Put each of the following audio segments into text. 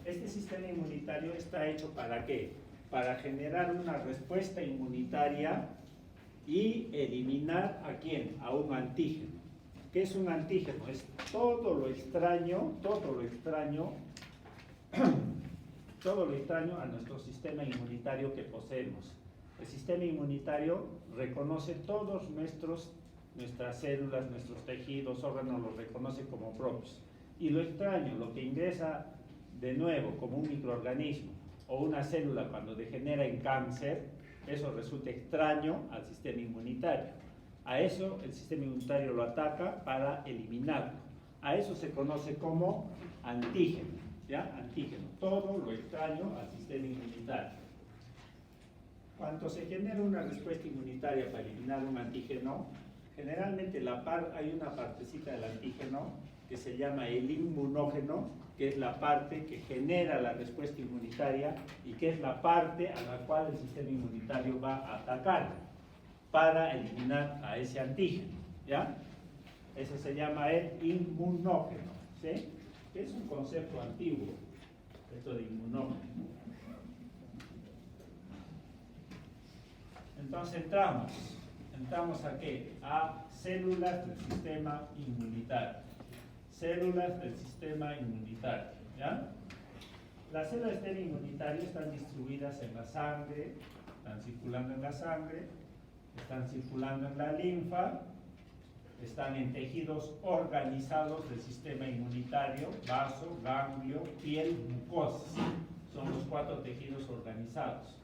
Este sistema inmunitario está hecho ¿para qué? Para generar una respuesta inmunitaria y eliminar ¿a quién? A un antígeno. ¿Qué es un antígeno? Es todo lo extraño a nuestro sistema inmunitario que poseemos. El sistema inmunitario reconoce todos nuestras células, nuestros tejidos, órganos, los reconoce como propios. Y lo extraño, lo que ingresa de nuevo como un microorganismo o una célula cuando degenera en cáncer, eso resulta extraño al sistema inmunitario. A eso el sistema inmunitario lo ataca para eliminarlo. A eso se conoce como antígeno, ¿ya? Antígeno, todo lo extraño al sistema inmunitario. Cuando se genera una respuesta inmunitaria para eliminar un antígeno, generalmente hay una partecita del antígeno que se llama el inmunógeno, que es la parte que genera la respuesta inmunitaria y que es la parte a la cual el sistema inmunitario va a atacar para eliminar a ese antígeno, ¿ya? Eso se llama el inmunógeno, ¿sí? Que es un concepto antiguo, esto de inmunógeno. Entonces entramos ¿a qué? A células del sistema inmunitario. Células del sistema inmunitario, ¿ya? Las células del sistema inmunitario están distribuidas en la sangre, están circulando en la sangre, están circulando en la linfa, están en tejidos organizados del sistema inmunitario, vaso, ganglio, piel, mucosas. Son los 4 tejidos organizados.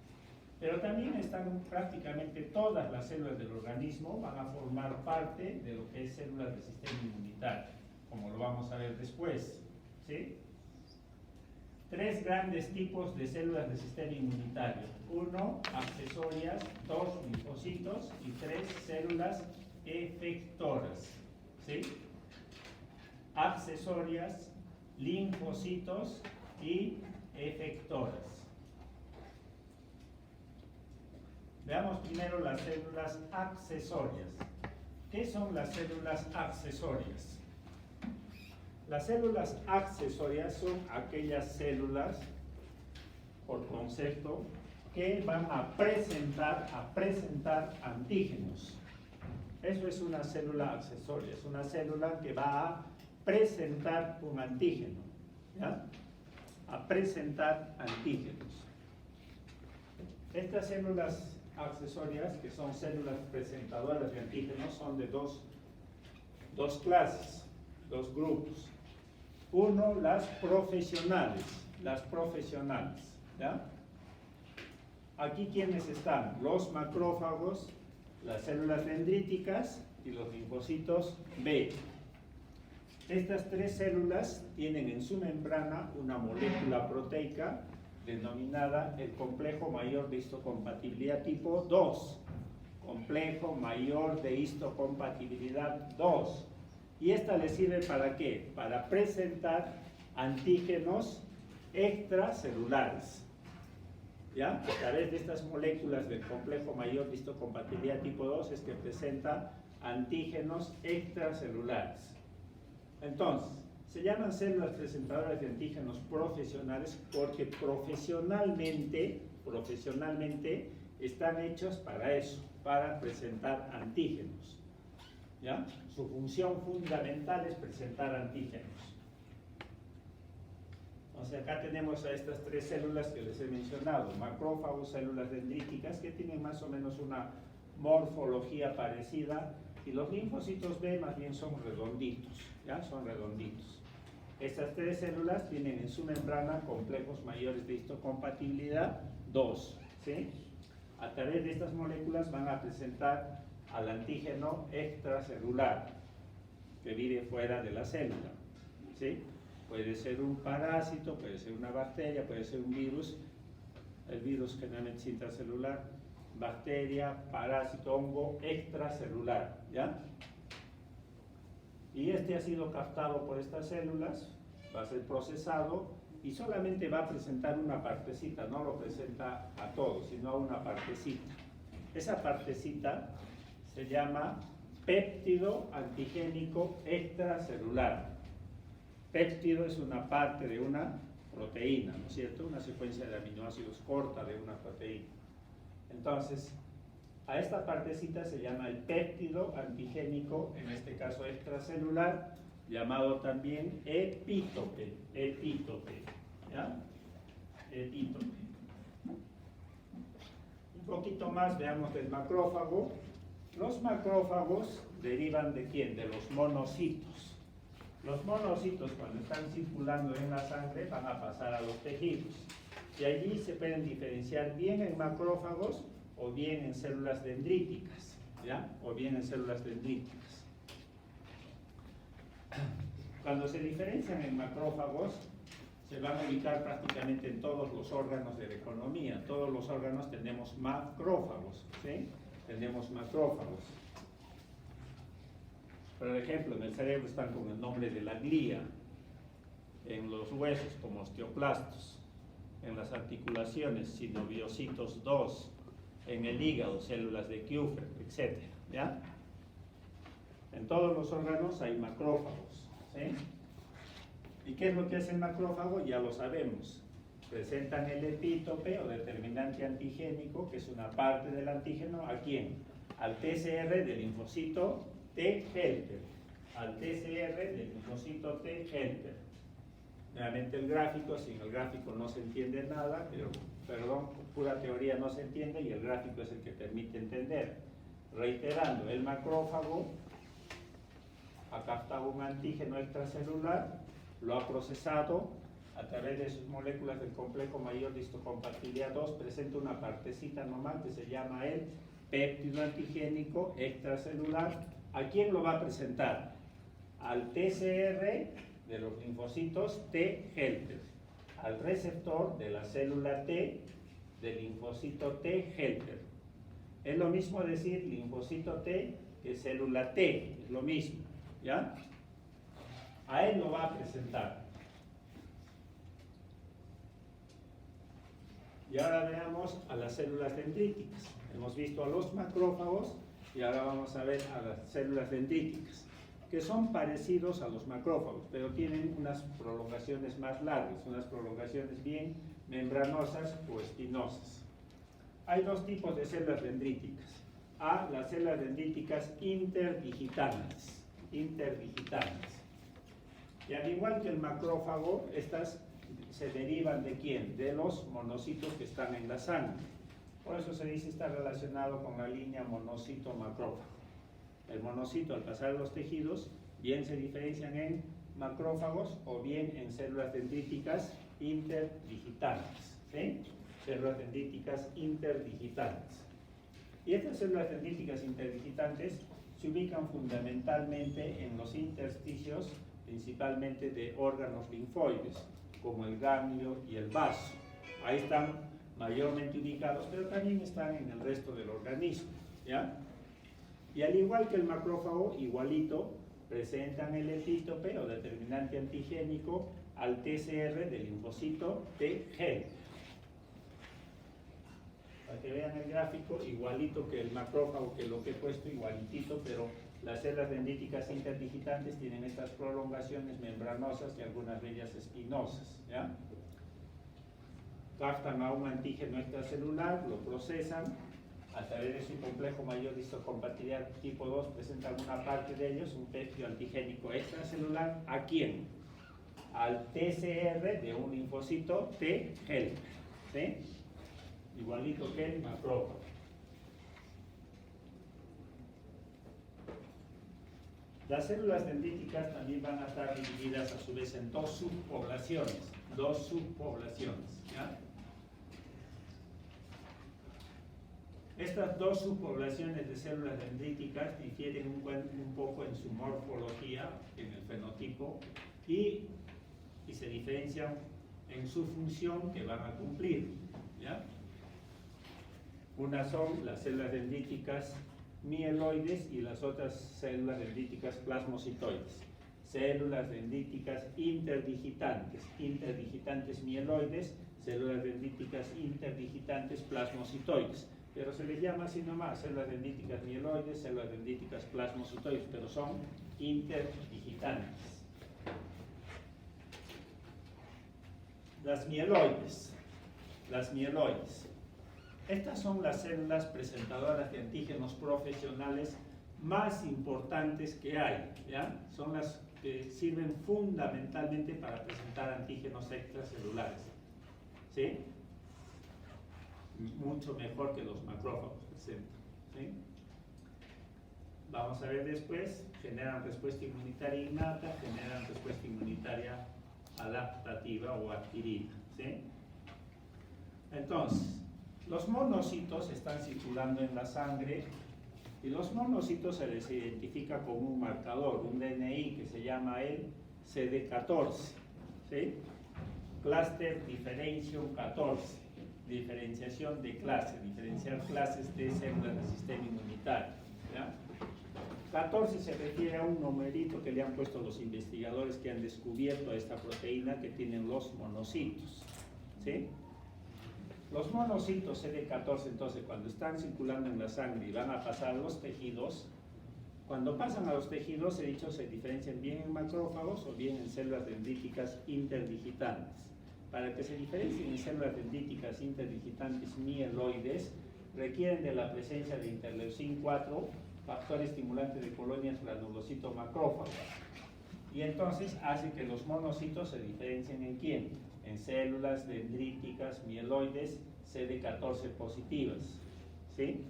Pero también están prácticamente todas las células del organismo, van a formar parte de lo que es células del sistema inmunitario, como lo vamos a ver después, ¿sí? 3 grandes tipos de células del sistema inmunitario. 1, accesorias, 2, linfocitos y 3, células efectoras, ¿sí? Accesorias, linfocitos y efectoras. Veamos primero las células accesorias. ¿Qué son las células accesorias? Las células accesorias son aquellas células, por concepto, que van a presentar antígenos. Eso es una célula accesoria, es una célula que va a presentar un antígeno, ¿ya? A presentar antígenos. Estas células accesorias, que son células presentadoras de antígenos, son de dos clases, 2 grupos. Uno, las profesionales, ¿ya? Aquí, ¿quiénes están? Los macrófagos, las células dendríticas y los linfocitos B. Estas 3 células tienen en su membrana una molécula proteica denominada el complejo mayor de histocompatibilidad tipo 2. Complejo mayor de histocompatibilidad 2. ¿Y esta le sirve para qué? Para presentar antígenos extracelulares. ¿Ya? A través de estas moléculas del complejo mayor de histocompatibilidad tipo 2 es que presenta antígenos extracelulares. Entonces, se llaman células presentadoras de antígenos profesionales porque profesionalmente están hechos para eso, para presentar antígenos, ¿ya? Su función fundamental es presentar antígenos. Entonces acá tenemos a estas 3 células que les he mencionado, macrófagos, células dendríticas, que tienen más o menos una morfología parecida, y los linfocitos B más bien son redonditos, ¿ya? Son redonditos. Estas 3 células tienen en su membrana complejos mayores de histocompatibilidad 2, ¿sí? A través de estas moléculas van a presentar al antígeno extracelular que vive fuera de la célula, ¿sí? Puede ser un parásito, puede ser una bacteria, puede ser un virus. El virus generalmente es intracelular, bacteria, parásito, hongo extracelular, ¿ya? Y este ha sido captado por estas células, va a ser procesado y solamente va a presentar una partecita, no lo presenta a todo, sino a una partecita. Esa partecita se llama péptido antigénico extracelular. Péptido es una parte de una proteína, ¿no es cierto? Una secuencia de aminoácidos corta de una proteína. Entonces, a esta partecita se llama el péptido antigénico, en este caso extracelular, llamado también epítope, ¿ya? Epítope. Un poquito más veamos del macrófago. Los macrófagos derivan ¿de quién? De los monocitos. Los monocitos, cuando están circulando en la sangre, van a pasar a los tejidos. Y allí se pueden diferenciar bien en macrófagos o bien en células dendríticas, ¿ya? O bien en células dendríticas. Cuando se diferencian en macrófagos, se van a ubicar prácticamente en todos los órganos de la economía. Todos los órganos tenemos macrófagos, ¿sí? Tenemos macrófagos. Por ejemplo, en el cerebro están con el nombre de la glía, en los huesos como osteoclastos, en las articulaciones sinoviocitos 2, en el hígado células de Kupffer, etc. ¿Ya? En todos los órganos hay macrófagos, ¿sí? ¿Y qué es lo que hace el macrófago? Ya lo sabemos. Presentan el epítope o determinante antigénico, que es una parte del antígeno, ¿a quién? Al TCR del linfocito T helper. Al TCR del linfocito T helper. Nuevamente el gráfico, sin el gráfico no se entiende nada, pero, perdón, pura teoría no se entiende y el gráfico es el que permite entender. Reiterando, el macrófago ha captado un antígeno extracelular, lo ha procesado a través de sus moléculas del complejo mayor de histocompatibilidad 2, presenta una partecita normal que se llama el péptido antigénico extracelular. ¿A quién lo va a presentar? Al TCR de los linfocitos T helper, al receptor de la célula T del linfocito T helper. Es lo mismo decir linfocito T que célula T, es lo mismo, ¿ya? A él lo va a presentar. Y ahora veamos a las células dendríticas. Hemos visto a los macrófagos y ahora vamos a ver a las células dendríticas, que son parecidos a los macrófagos, pero tienen unas prolongaciones más largas, unas prolongaciones bien membranosas o espinosas. Hay dos tipos de células dendríticas. A, las células dendríticas interdigitantes. Y al igual que el macrófago, estas se derivan ¿de quién? De los monocitos que están en la sangre. Por eso se dice está relacionado con la línea monocito-macrófago. El monocito, al pasar los tejidos, bien se diferencian en macrófagos o bien en células dendríticas interdigitantes, ¿sí? Células dendríticas interdigitantes. Y estas células dendríticas interdigitantes se ubican fundamentalmente en los intersticios, principalmente de órganos linfoides, como el ganglio y el vaso. Ahí están mayormente ubicados, pero también están en el resto del organismo, ¿ya? Y al igual que el macrófago, igualito, presentan el epítope o determinante antigénico al TCR del linfocito T helper. Para que vean el gráfico, igualito que el macrófago, que lo que he puesto, igualitito, pero las células dendríticas interdigitantes tienen estas prolongaciones membranosas y algunas de ellas espinosas, ¿ya? Captan a un antígeno extracelular, lo procesan, a través de su complejo mayor de histocompatibilidad tipo 2 presentan una parte de ellos, un péptido antigénico extracelular. ¿A quién? Al TCR de un linfocito T helper, ¿sí? Igualito que el macrófago. Las células dendríticas también van a estar divididas a su vez en dos subpoblaciones, ¿ya? Estas dos subpoblaciones de células dendríticas difieren un poco en su morfología, en el fenotipo, y se diferencian en su función que van a cumplir, ¿ya? Unas son las células dendríticas mieloides y las otras células dendríticas plasmocitoides. Células dendríticas interdigitantes mieloides, células dendríticas interdigitantes plasmocitoides. Pero se les llama así nomás, células dendríticas mieloides, células dendríticas plasmocitoides, pero son interdigitantes. Las mieloides. Las mieloides. Estas son las células presentadoras de antígenos profesionales más importantes que hay, ¿ya? Son las que sirven fundamentalmente para presentar antígenos extracelulares, ¿sí? Mucho mejor que los macrófagos presentan, ¿sí? Vamos a ver después, generan respuesta inmunitaria innata, generan respuesta inmunitaria adaptativa o adquirida, ¿sí? Entonces, los monocitos están circulando en la sangre y los monocitos se les identifica con un marcador, un DNI que se llama el CD14, ¿sí? Cluster Differentiation 14, diferenciación de clase, diferenciar clases de células del sistema inmunitario, ¿ya? 14 se refiere a un numerito que le han puesto los investigadores que han descubierto esta proteína que tienen los monocitos, ¿sí? Los monocitos CD14, entonces, cuando están circulando en la sangre y van a pasar a los tejidos, cuando pasan a los tejidos, he dicho, se diferencian bien en macrófagos o bien en células dendríticas interdigitantes. Para que se diferencien en células dendríticas interdigitantes mieloides, requieren de la presencia de interleucin 4, factor estimulante de colonias granulocito macrófago. Y entonces hace que los monocitos se diferencien en quién? En células dendríticas mieloides CD14 positivas, ¿sí?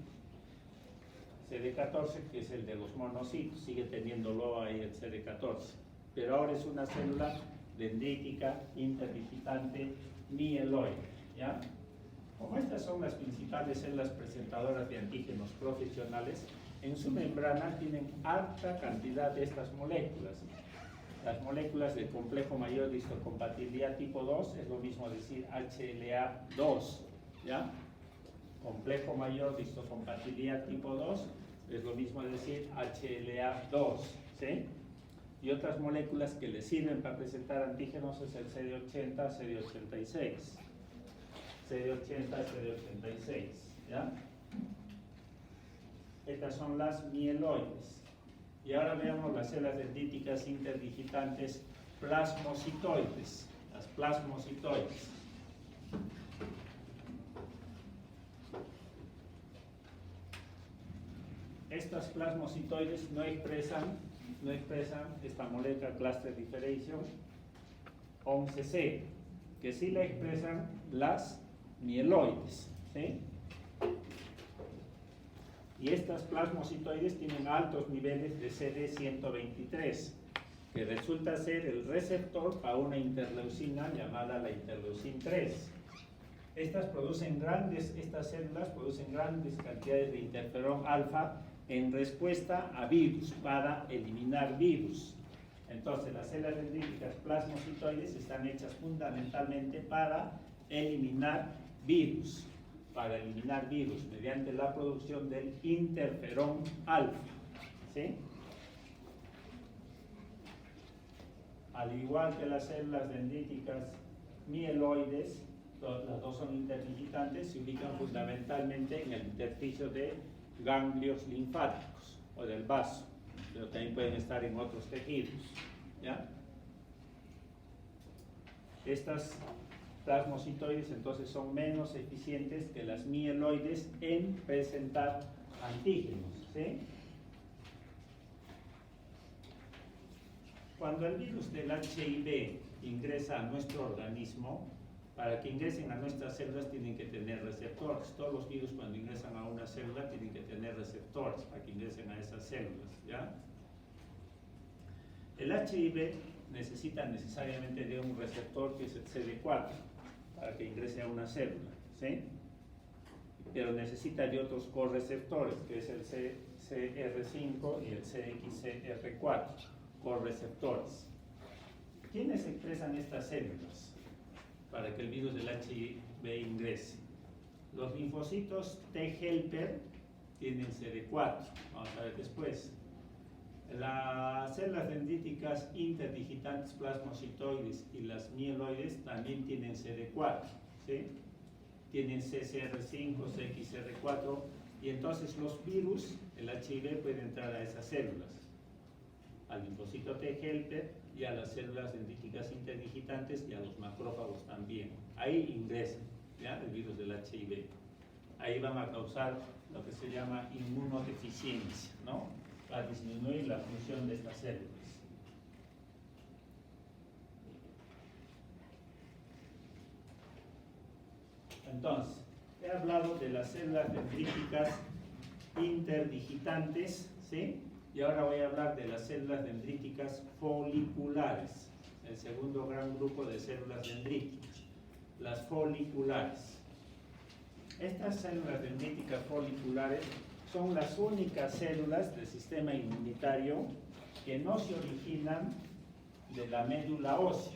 CD14, que es el de los monocitos, sigue teniéndolo ahí el CD14, pero ahora es una célula dendrítica interdigitante mieloide, ¿ya? Como estas son las principales células presentadoras de antígenos profesionales, en su membrana tienen alta cantidad de estas moléculas. Las moléculas del complejo mayor de histocompatibilidad tipo 2, es lo mismo decir HLA2, ¿ya? Complejo mayor de histocompatibilidad tipo 2, es lo mismo decir HLA2, ¿sí? Y otras moléculas que le sirven para presentar antígenos es el CD80, CD86. CD80, CD86, ¿ya? Estas son las mieloides. Y ahora veamos las células dendríticas interdigitantes plasmocitoides, las plasmocitoides. Estas plasmocitoides no expresan esta molécula Cluster Differentiation 11C, que sí la expresan las mieloides, ¿sí? Y estas plasmocitoides tienen altos niveles de CD123, que resulta ser el receptor para una interleucina llamada la interleucin 3. Estas células producen grandes cantidades de interferón alfa en respuesta a virus, para eliminar virus. Entonces, las células dendríticas plasmocitoides están hechas fundamentalmente para eliminar virus. Mediante la producción del interferón alfa, ¿sí? Al igual que las células dendríticas mieloides, las dos son interdigitantes, se ubican fundamentalmente en el intersticio de ganglios linfáticos o del vaso, pero también pueden estar en otros tejidos, ¿ya? Estas plasmocitoides entonces son menos eficientes que las mieloides en presentar antígenos, ¿sí? Cuando el virus del HIV ingresa a nuestro organismo, para que ingresen a nuestras células tienen que tener receptores. Todos los virus cuando ingresan a una célula tienen que tener receptores para que ingresen a esas células, ¿ya? El HIV necesita necesariamente de un receptor que es el CD4 para que ingrese a una célula, ¿sí? Pero necesita de otros correceptores, que es el CR5 y el CXCR4, correceptores. ¿Quiénes expresan estas células para que el virus del HIV ingrese? Los linfocitos T helper tienen CD4, vamos a ver después. Las células dendríticas interdigitantes plasmocitoides y las mieloides también tienen CD4, ¿sí? Tienen CCR5, CXR4, y entonces los virus, el HIV puede entrar a esas células, al linfocito T helper y a las células dendríticas interdigitantes y a los macrófagos también. Ahí ingresan, ¿ya?, el virus del HIV. Ahí van a causar lo que se llama inmunodeficiencia, ¿no? Va a disminuir la función de estas células. Entonces, he hablado de las células dendríticas interdigitantes, ¿sí? Y ahora voy a hablar de las células dendríticas foliculares, el segundo gran grupo de células dendríticas, las foliculares. Estas células dendríticas foliculares son las únicas células del sistema inmunitario que no se originan de la médula ósea.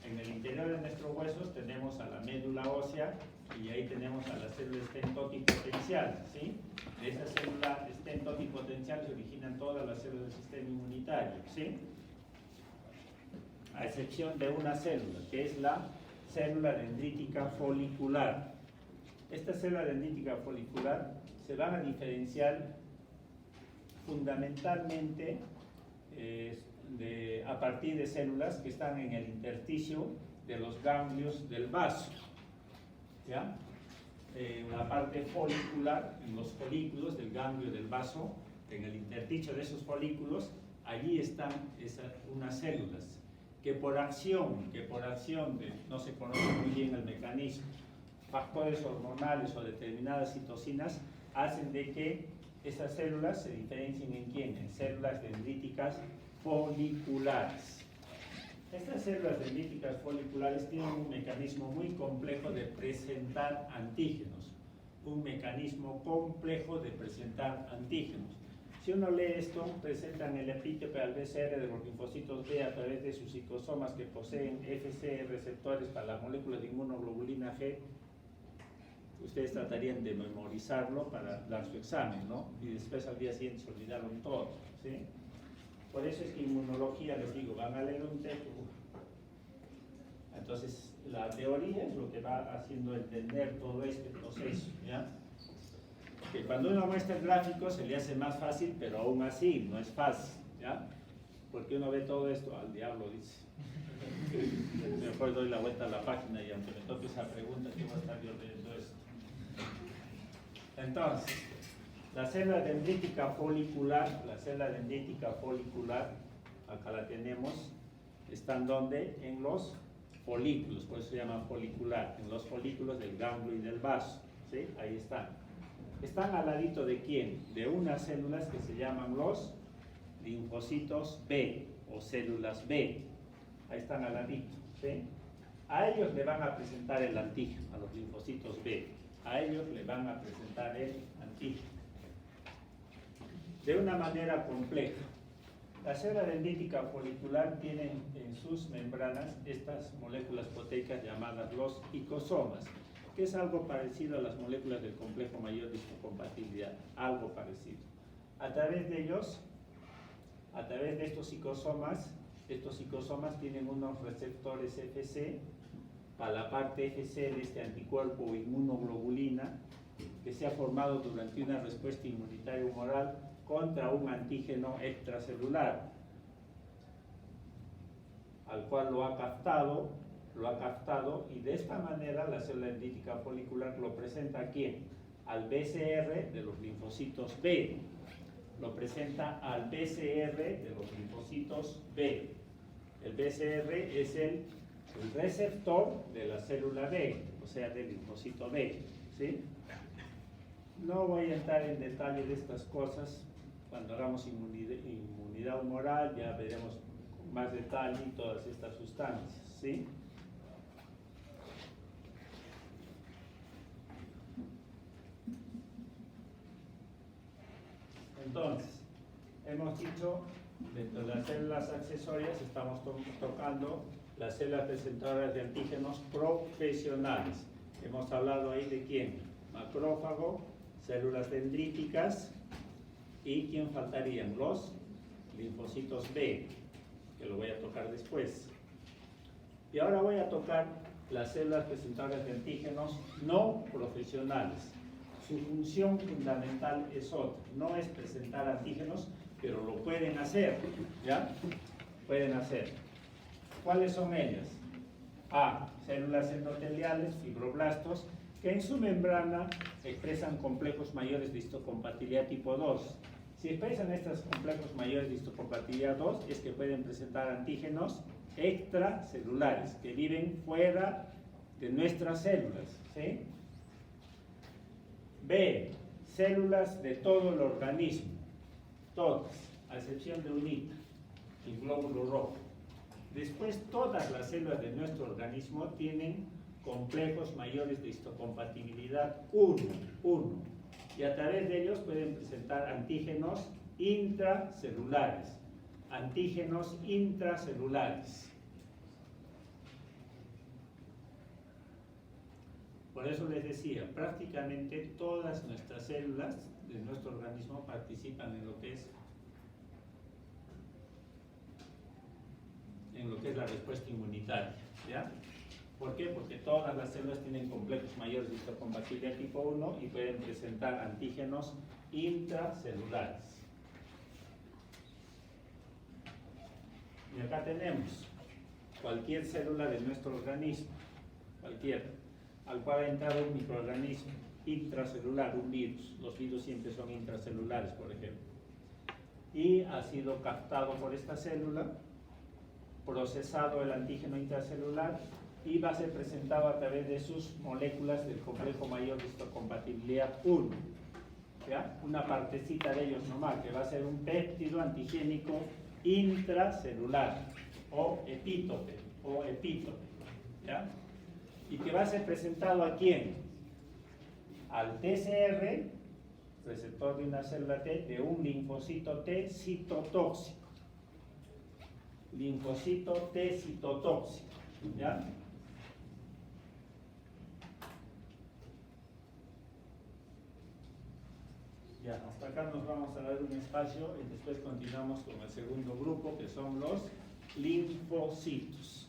En el interior de nuestros huesos tenemos a la médula ósea y ahí tenemos a la célula estentotipotencial, ¿sí? De esa célula estentotipotencial se originan todas las células del sistema inmunitario, ¿sí? A excepción de una célula, que es la célula dendrítica folicular. Esta célula dendrítica folicular se van a diferenciar fundamentalmente a partir de células que están en el intersticio de los ganglios del vaso, ¿ya? La parte folicular, en los folículos del ganglio del vaso, en el intersticio de esos folículos, allí están unas células que por acción de, no se conoce muy bien el mecanismo, factores hormonales o determinadas citocinas, hacen de que esas células se diferencien en quién, en células dendríticas foliculares. Estas células dendríticas foliculares tienen un mecanismo muy complejo de presentar antígenos, un mecanismo complejo de presentar antígenos. Si uno lee esto, presentan el epítope al BCR de los linfocitos B a través de sus psicosomas que poseen FC receptores para la molécula de inmunoglobulina G. Ustedes tratarían de memorizarlo para dar su examen, ¿no? Y después al día siguiente se olvidaron todo, ¿sí? Por eso es que inmunología, les digo, van a leer un texto. Entonces, la teoría es lo que va haciendo entender todo este proceso, ¿ya? Que cuando uno muestra el gráfico se le hace más fácil, pero aún así no es fácil, ¿ya? Porque uno ve todo esto, al diablo dice. Mejor doy la vuelta a la página y aunque me toque esa pregunta, ¿qué voy a estar yo leyendo esto? Entonces, la célula dendrítica folicular, acá la tenemos, ¿están dónde? En los folículos, por eso se llama folicular, en los folículos del ganglio y del vaso, ¿sí? Ahí están. Están al ladito de quién? De unas células que se llaman los linfocitos B o células B. Ahí están al ladito, ¿sí? A ellos le van a presentar el antígeno, a los linfocitos B. A ellos le van a presentar el antígeno. De una manera compleja. La célula dendrítica folicular tiene en sus membranas estas moléculas proteicas llamadas los icosomas, que es algo parecido a las moléculas del complejo mayor de histocompatibilidad, algo parecido. A través de ellos, a través de estos icosomas tienen unos receptores FC, para la parte FC de este anticuerpo o inmunoglobulina, que se ha formado durante una respuesta inmunitaria humoral contra un antígeno extracelular, al cual lo ha captado y de esta manera la célula dendrítica folicular lo presenta ¿a quién? Al BCR de los linfocitos B. Lo presenta al BCR de los linfocitos B. El BCR es el receptor de la célula B, o sea, del linfocito B, ¿sí? No voy a entrar en detalle de estas cosas. Cuando hagamos inmunidad humoral ya veremos con más detalle todas estas sustancias, ¿sí? Entonces, hemos dicho, dentro de las células accesorias estamos tocando las células presentadoras de antígenos profesionales. Hemos hablado ahí de quién, macrófago, células dendríticas y quién faltarían, los linfocitos B, que lo voy a tocar después. Y ahora voy a tocar las células presentadoras de antígenos no profesionales. Su función fundamental es otra, no es presentar antígenos, pero lo pueden hacer, ¿ya? Pueden hacer. ¿Cuáles son ellas? A. Células endoteliales, fibroblastos, que en su membrana expresan complejos mayores de histocompatibilidad tipo 2. Si expresan estos complejos mayores de histocompatibilidad 2, es que pueden presentar antígenos extracelulares, que viven fuera de nuestras células, ¿sí? B. Células de todo el organismo, todas, a excepción de unita, el glóbulo rojo. Después, todas las células de nuestro organismo tienen complejos mayores de histocompatibilidad 1, y a través de ellos pueden presentar antígenos intracelulares. Antígenos intracelulares. Por eso les decía, prácticamente todas nuestras células de nuestro organismo participan en lo que es la respuesta inmunitaria, ¿ya? ¿Por qué? Porque todas las células tienen complejos mayores de histocompatibilidad tipo 1 y pueden presentar antígenos intracelulares. Y acá tenemos cualquier célula de nuestro organismo, cualquiera, al cual ha entrado un microorganismo intracelular, un virus. Los virus siempre son intracelulares, por ejemplo. Y ha sido captado por esta célula, procesado el antígeno intracelular y va a ser presentado a través de sus moléculas del complejo mayor de histocompatibilidad 1. ¿Ya? Una partecita de ellos nomás, que va a ser un péptido antigénico intracelular o epítope, ¿ya? Y que va a ser presentado ¿a quién? Al TCR, receptor de una célula T, de un linfocito T citotóxico. Linfocito T citotóxico, ¿ya? Ya, hasta acá nos vamos a dar un espacio y después continuamos con el segundo grupo, que son los linfocitos.